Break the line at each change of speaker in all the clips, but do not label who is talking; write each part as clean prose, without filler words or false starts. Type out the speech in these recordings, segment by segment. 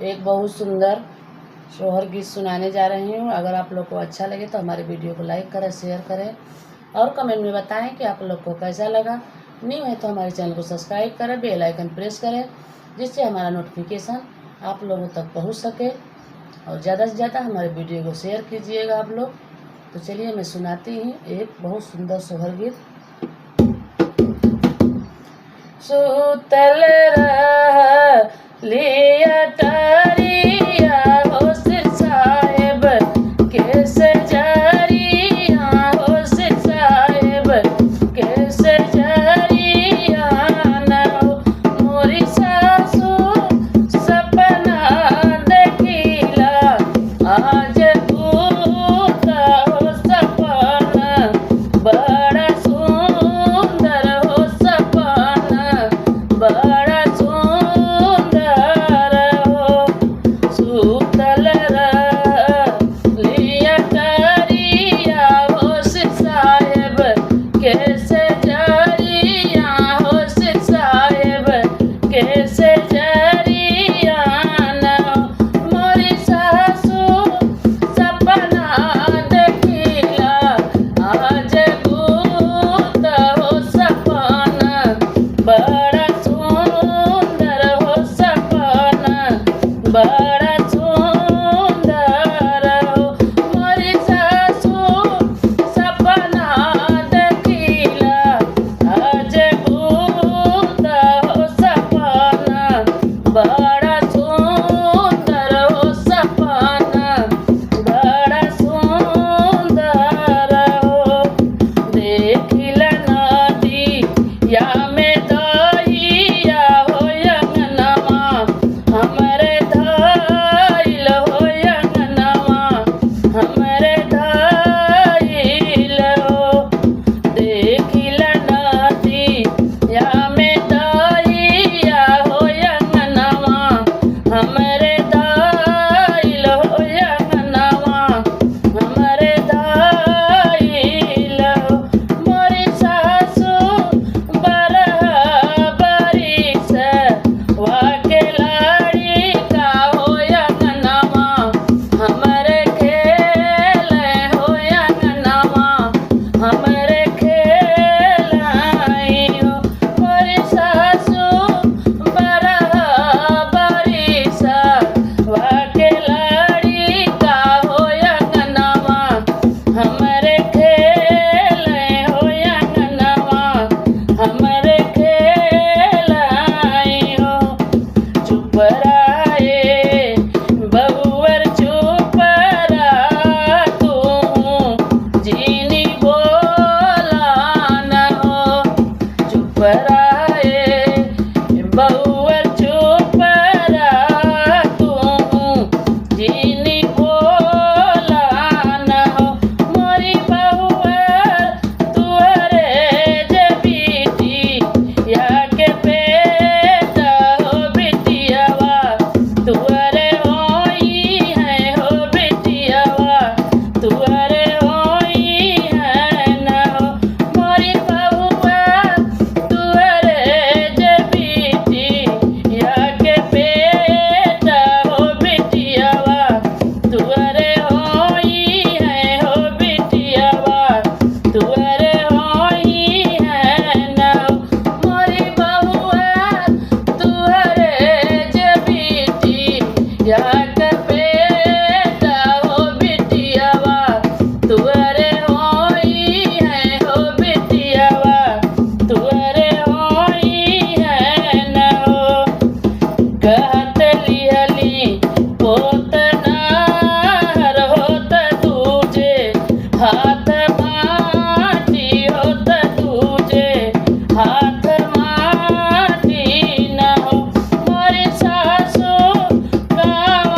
एक बहुत सुंदर सोहर गीत सुनाने जा रही हूँ। अगर आप लोग को अच्छा लगे तो हमारे वीडियो को लाइक करें, शेयर करें और कमेंट में बताएं कि आप लोग को कैसा लगा। न्यू है तो हमारे चैनल को सब्सक्राइब करें, बेल आइकन प्रेस करें, जिससे हमारा नोटिफिकेशन आप लोगों तक पहुँच सके और ज़्यादा से ज़्यादा हमारे वीडियो को शेयर कीजिएगा आप लोग। तो चलिए मैं सुनाती हूँ एक बहुत सुंदर सोहर गीत। सुतल लिया टरिया हो सिर साहेब कैसे जरिया हो सिर साहेब कैसे जरिया न मोरी सासू सपना देखिला आज भूत हो सपना बड़ा सुंदर हो सपना बड़ा सुंदर हो सुतल लिया टरिया हो सिर साहेब कैसे जरिया हो सिर साहेब कैसे जरिया न मोरी सासू सपना देखिला आज भूत हो सपना बड़ा सुंदर हो सपना बड़ा सुंदर हो मोरी सासू सपना देखिला आज भूत हो सपना बड़ा सुंदर हो सपना बड़ा सुंदर हो देखिला नदी या में दहिया हो अंगनवा हमरे धइल हो अंगनवा हमरे धइल हो देखिला नदी या में दहिया हो अंगनवा हमरे धइल हो अंगनवा हमरे धइल हो मोरी सासू बराबरी से वाके लाड़ी का हो अंगनवा हमरे खेल हो अंगनवा हमरे खेलाई हो मोरी सासू बराबरी से वाके लाड़ी का हो अंगनवा हमरे खेल हो अंगनवा हमरे खेलाई हो चुप रहे बहुवर चुप रहा तू जीनी बोला न हो चुप रहे बहुवर चुप रहा तू जीनी बोला न हो मोरी बहुवर तुअरे जे बीटी या के पेट हो बिटियावा तुअरे होई है हो बिटियावा तुअरे होई है न हो मोरी बहुवर तुअरे जे बीटी या के पेट हो बिटियावा तुअरे होई है हो बिटियावा तुअरे होई है न हो मोरी बहुआ तुअरे जे बीटी या के पेट हो बिटियावा तुअरे होई है हो बिटियावा तुअरे होई है न हो कहत लिहली पोत नार होत दूजे हाथ माटी होत दूजे हाथ माटी न हो मोरी सासू गाँव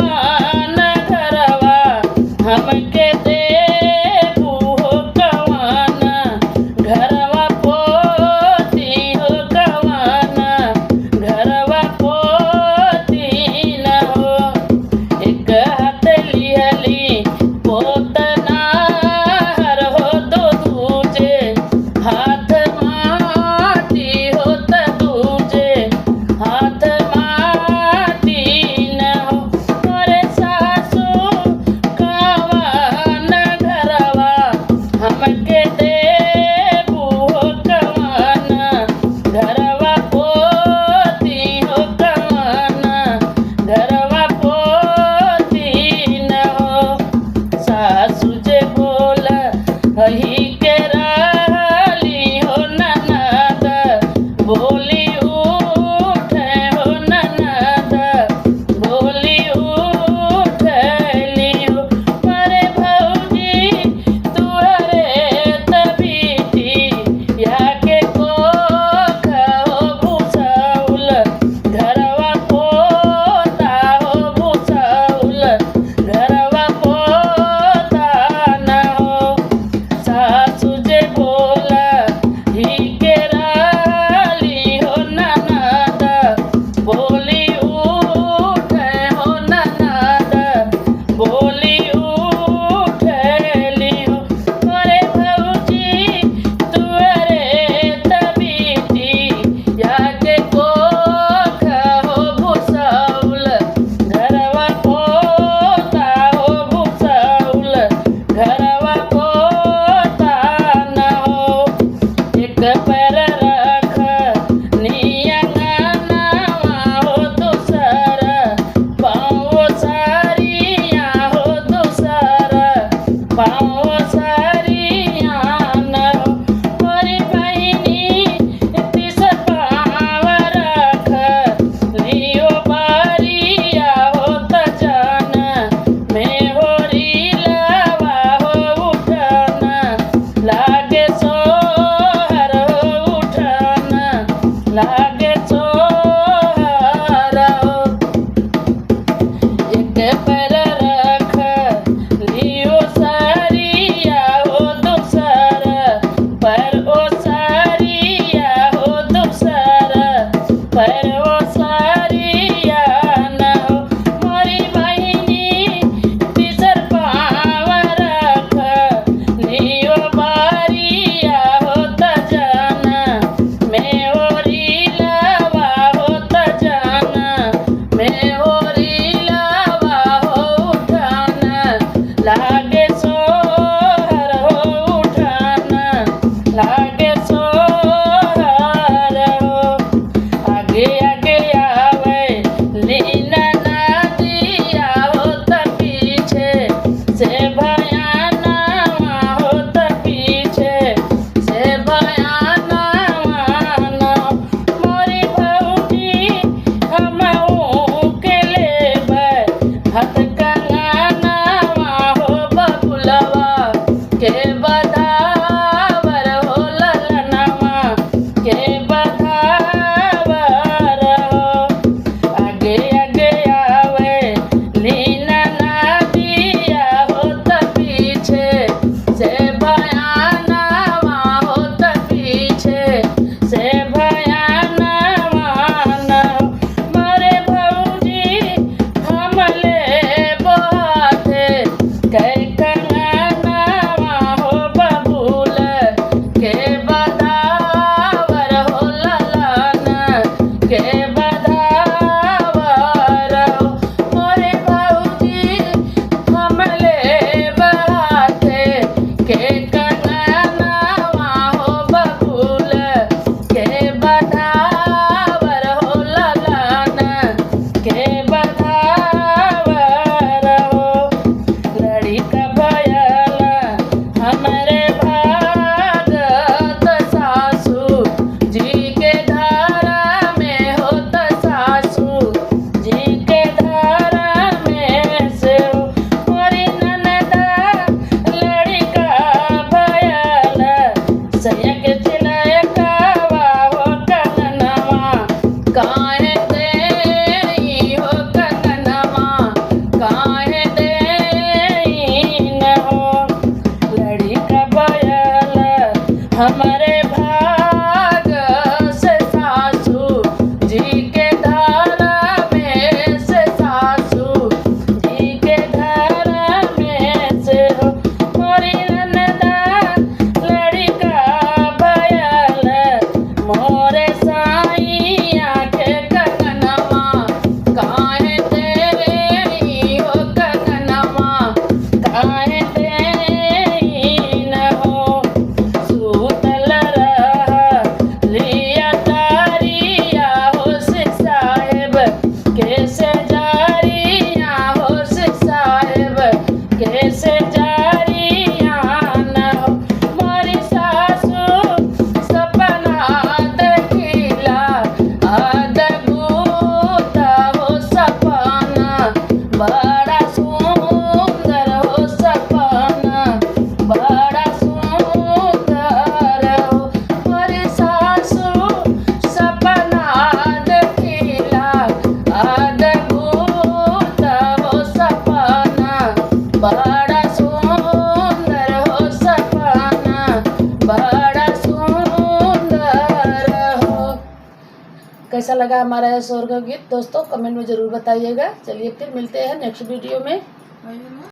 कैसा लगा हमारा यह शोहर का गीत दोस्तों कमेंट में ज़रूर बताइएगा। चलिए फिर मिलते हैं नेक्स्ट वीडियो में।